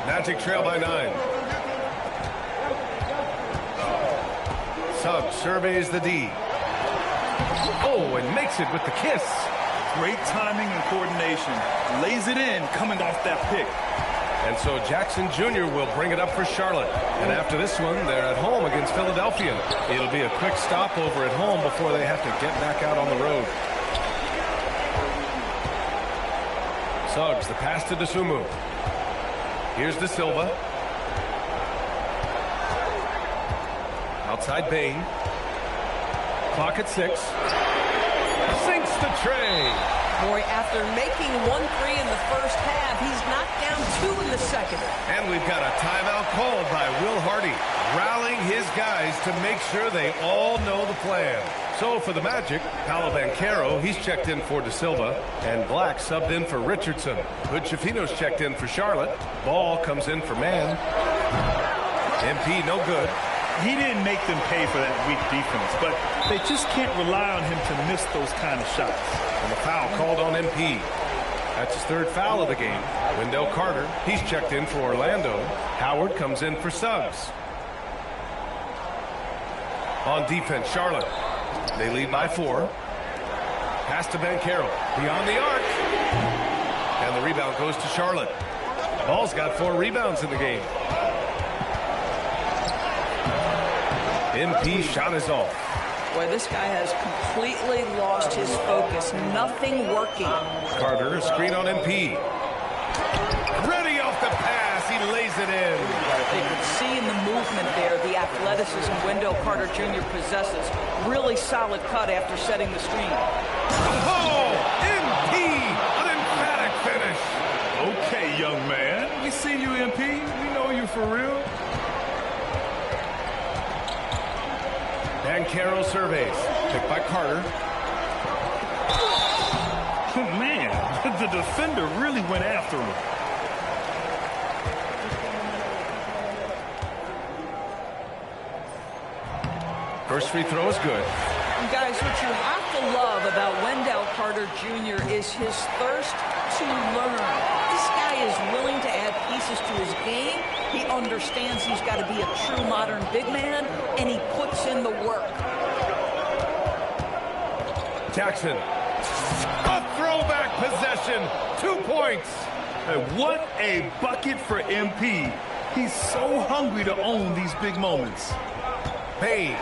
Magic trail by 9. Suggs surveys the D. Oh, and makes it with the kiss. Great timing and coordination. Lays it in coming off that pick. And so Jackson Jr. will bring it up for Charlotte. And after this one, they're at home against Philadelphia. It'll be a quick stopover at home before they have to get back out on the road. Suggs, the pass to DeSumo. Here's De Silva. Outside Bain. Clock at 6. Sinks the tray. Boy, after making 1-3 in the first half, he's knocked down 2 in the second. And we've got a timeout called by Will Hardy, rallying his guys to make sure they all know the plan. So for the Magic, Paolo Banchero, he's checked in for De Silva, and Black subbed in for Richardson. Hood-Schifino's checked in for Charlotte. Ball comes in for Mann. MP no good. He didn't make them pay for that weak defense, but they just can't rely on him to miss those kind of shots. And the foul called on MP. That's his third foul of the game. Wendell Carter, he's checked in for Orlando. Howard comes in for Suggs. On defense, Charlotte. They lead by 4. Pass to Banchero. Beyond the arc. And the rebound goes to Charlotte. Ball's got 4 rebounds in the game. MP's shot is off. Boy, this guy has completely lost his focus. Nothing working. Carter, a screen on MP. Ready off the pass. He lays it in. You can see in the movement there the athleticism Wendell Carter Jr. possesses. Really solid cut after setting the screen. Oh! MP! An emphatic finish. Okay, young man. We see you, MP. We know you for real. Banchero surveys. Picked by Carter. Oh, man, the defender really went after him. First free throw is good. Guys, what you have to love about Wendell Carter Jr. is his thirst to learn. This guy is willing to add pieces to his game. He understands he's got to be a true modern big man, and he puts in the work. Jackson. A throwback possession. 2 points. Hey, what a bucket for MP. He's so hungry to own these big moments. Payne.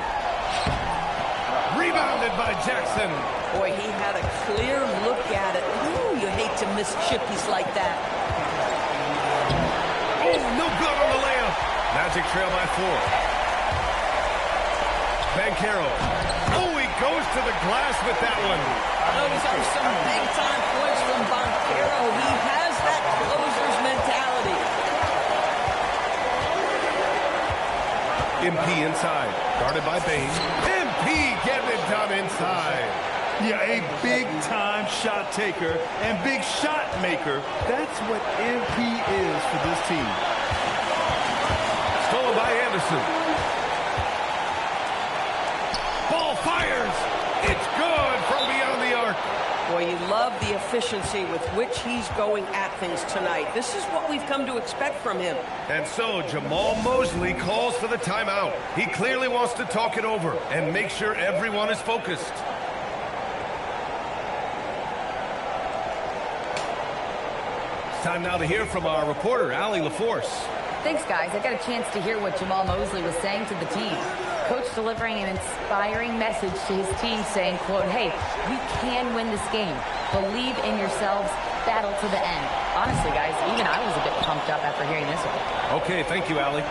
Rebounded by Jackson. Boy, he had a clear look at it. Ooh, you hate to miss chippies like that. Oh, no good on the layup. Magic trail by 4. Banchero. Oh, he goes to the glass with that one. Those are some big-time points from Banchero. He has that closer's mentality. MP inside. Guarded by Bain. MP getting it done inside. Yeah, a big-time shot taker and big shot maker. That's what MP is for this team. Stolen by Anderson. Ball fires. It's good from beyond the arc. Boy, you love the efficiency with which he's going at things tonight. This is what we've come to expect from him. And so Jamal Mosley calls for the timeout. He clearly wants to talk it over and make sure everyone is focused. It's time now to hear from our reporter, Allie LaForce. Thanks, guys. I got a chance to hear what Jamal Mosley was saying to the team. Coach delivering an inspiring message to his team saying, quote, hey, we can win this game. Believe in yourselves. Battle to the end. Honestly, guys, even I was a bit pumped up after hearing this one. Okay, thank you, Allie.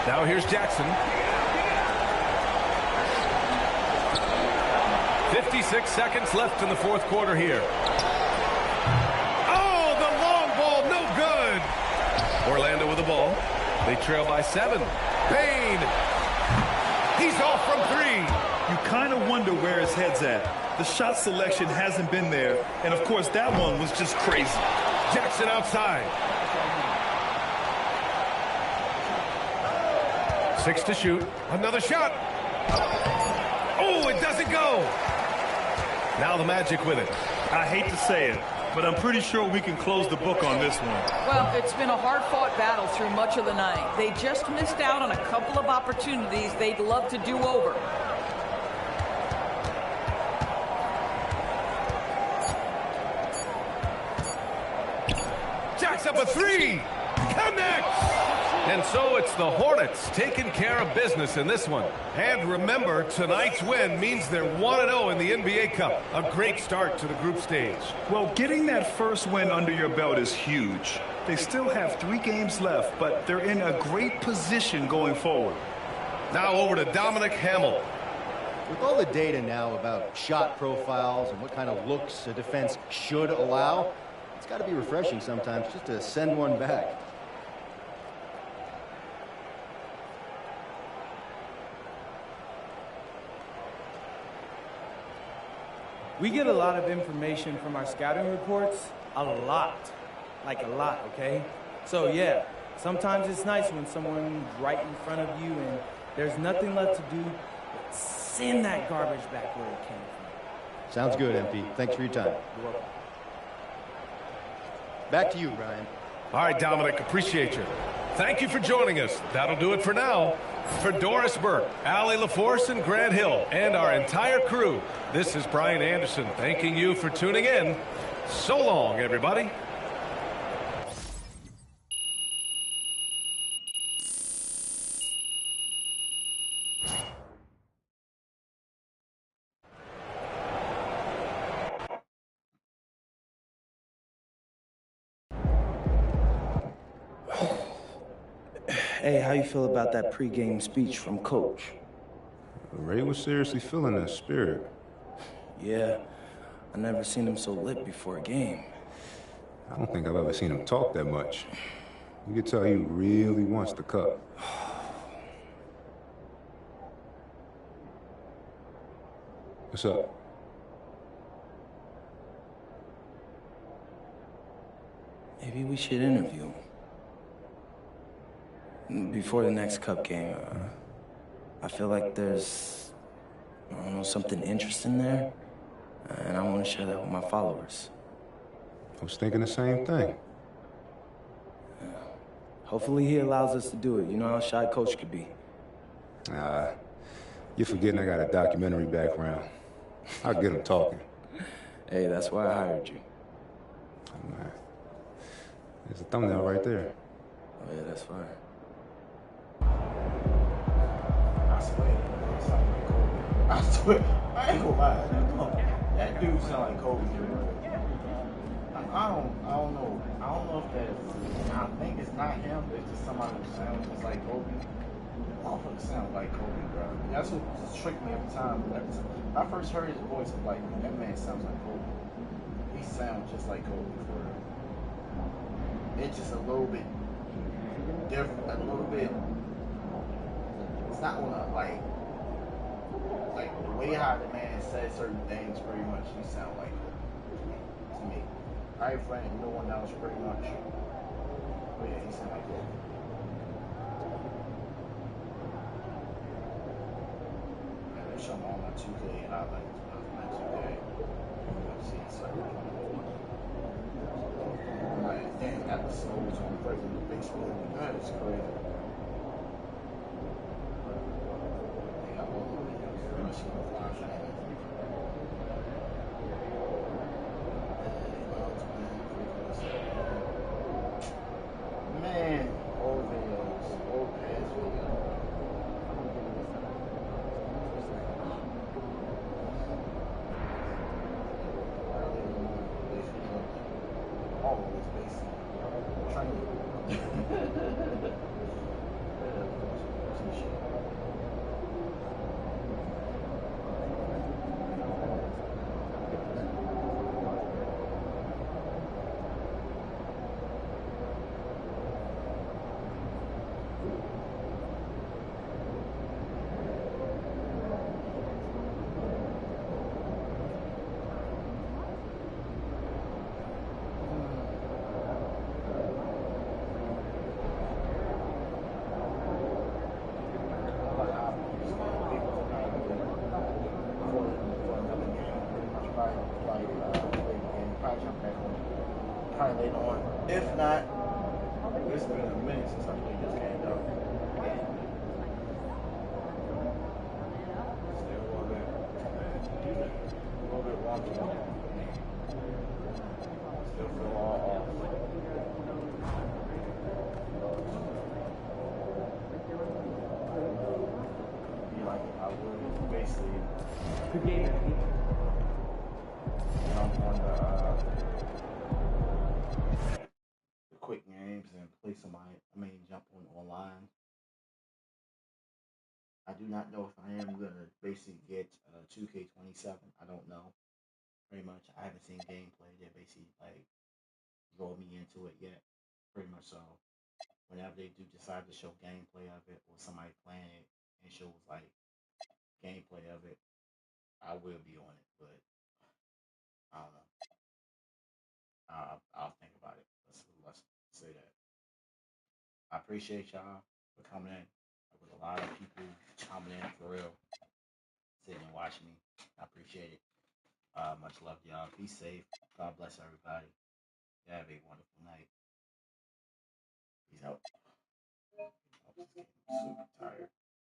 Now here's Jackson. 56 seconds left in the fourth quarter here. Oh, the long ball, no good. Orlando with the ball. They trail by 7. Payne. He's off from 3. You kind of wonder where his head's at. The shot selection hasn't been there. And, of course, that one was just crazy. Jackson outside. 6 to shoot. Another shot. Oh, it doesn't go. Now the Magic with it. I hate to say it, but I'm pretty sure we can close the book on this one. Well, it's been a hard-fought battle through much of the night. They just missed out on a couple of opportunities they'd love to do over. Jacks up a 3. Connects. And so it's the Hornets taking care of business in this one. And remember, tonight's win means they're 1-0 in the NBA Cup. A great start to the group stage. Well, getting that first win under your belt is huge. They still have 3 games left, but they're in a great position going forward. Now over to Dominic Hamill. With all the data now about shot profiles and what kind of looks a defense should allow, it's got to be refreshing sometimes just to send one back. We get a lot of information from our scouting reports, a lot, like a lot, okay? So yeah, sometimes it's nice when someone's right in front of you and there's nothing left to do but send that garbage back where it came from. Sounds good, MP. Thanks for your time. You're welcome. Back to you, Brian. All right, Dominic, appreciate you. Thank you for joining us. That'll do it for now. For Doris Burke, Allie LaForce, and Grant Hill, and our entire crew, this is Brian Anderson thanking you for tuning in. So long, everybody. Hey, how you feel about that pregame speech from Coach? Ray was seriously feeling that spirit. Yeah, I never seen him so lit before a game. I don't think I've ever seen him talk that much. You could tell he really wants the cup. What's up? Maybe we should interview him. Before the next cup game. I feel like there's, I don't know, something interesting there. And I want to share that with my followers. I was thinking the same thing. Hopefully he allows us to do it. You know how shy Coach could be. You're forgetting I got a documentary background. I'll get him talking. Hey, that's why I hired you. Oh, man. There's a thumbnail right there. Oh, yeah, that's fine. I swear, I ain't gonna lie. That dude sound like Kobe. I don't know. I don't know if that's. I think it's not him. It's just somebody who sounds just like Kobe. Motherfucker sounds like Kobe, bro. That's what just tricked me every time. When I first heard his voice, I'm like, that man sounds like Kobe. He sounds just like Kobe for real. It's just a little bit different. A little bit. It's not on a like the way how the man says certain things, pretty much he sound like to me. I ain't friend, no one else pretty much. But yeah, he sound like that. Man, they show me all my 2K highlights, my 2K. I've seen certain like damn episodes on freaking Facebook. That is crazy. Man, old videos, old past videos. Always basic training. Probably later on. If not, it's been a minute since I played this game though. Still a little bit wonky. Still feel all off. Be like I would basically. Good game. On the quick games and play somebody. Jump on online. I do not know if I am gonna basically get 2K27. I don't know. Pretty much, I haven't seen gameplay that basically like draw me into it yet. Pretty much so. Whenever they do decide to show gameplay of it or somebody playing it and shows like gameplay of it, I will be on it. But I don't know. I'll think about it. Let's say that. I appreciate y'all for coming in. There was a lot of people coming in for real, sitting and watching me. I appreciate it. Much love, y'all. Be safe. God bless everybody. You have a wonderful night. Peace out. I'm just getting super tired.